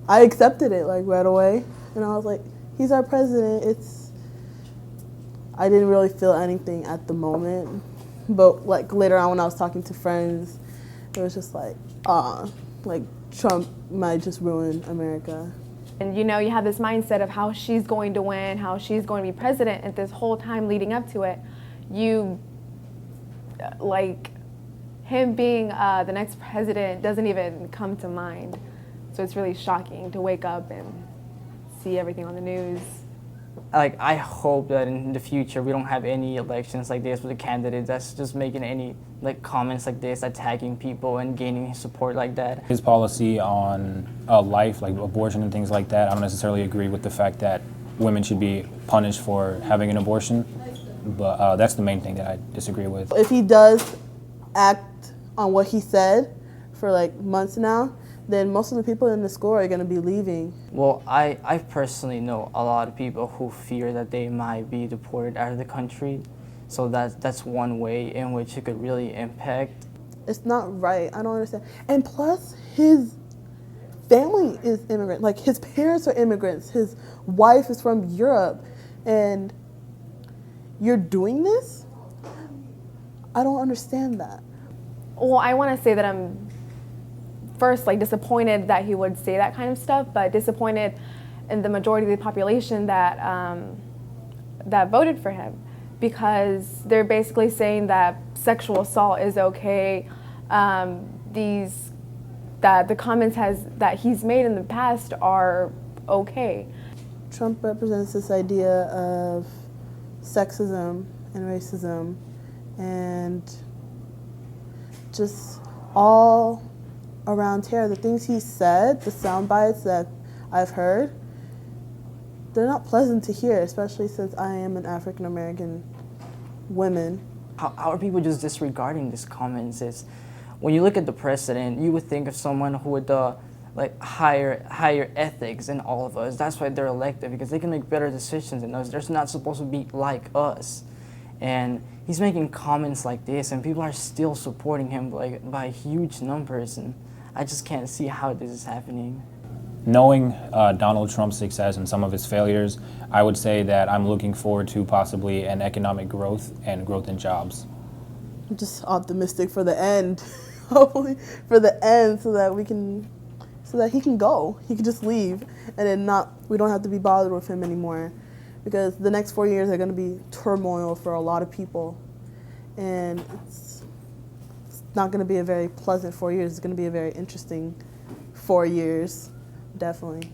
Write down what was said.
I accepted it like right away, and I was like, he's our president. I didn't really feel anything at the moment, but like later on when I was talking to friends, it was just like, like Trump might just ruin America. And you know, you have this mindset of how she's going to win, how she's going to be president, and this whole time leading up to it, you, like, him being the next president doesn't even come to mind. So it's really shocking to wake up and see everything on the news. Like, I hope that in the future we don't have any elections like this with a candidate that's just making any like comments like this, attacking people and gaining support like that. His policy on life, like abortion and things like that, I don't necessarily agree with the fact that women should be punished for having an abortion, but that's the main thing that I disagree with. If he does act on what he said for like months now, then most of the people in the school are going to be leaving. Well, I personally know a lot of people who fear that they might be deported out of the country. So that's one way in which it could really impact. It's not right. I don't understand. And plus, his family is immigrant. Like, his parents are immigrants. His wife is from Europe. And you're doing this? I don't understand that. Well, I want to say that I'm first like disappointed that he would say that kind of stuff, but disappointed in the majority of the population that that voted for him, because they're basically saying that sexual assault is okay. That the comments that he's made in the past are okay. Trump represents this idea of sexism and racism and just all around terror. The things he said, the sound bites that I've heard, they're not pleasant to hear, especially since I am an African American woman. How are people just disregarding these comments? Is when you look at the president, you would think of someone who would like higher ethics than all of us. That's why they're elected, because they can make better decisions than us. They're not supposed to be like us. And he's making comments like this, and people are still supporting him like by huge numbers, and I just can't see how this is happening. Knowing Donald Trump's success and some of his failures, I would say that I'm looking forward to possibly an economic growth and growth in jobs. I'm just optimistic for the end, hopefully for the end, so that he can go. He can just leave, and then we don't have to be bothered with him anymore, because the next 4 years are going to be turmoil for a lot of people, and it's not going to be a very pleasant 4 years. It's going to be a very interesting 4 years, definitely.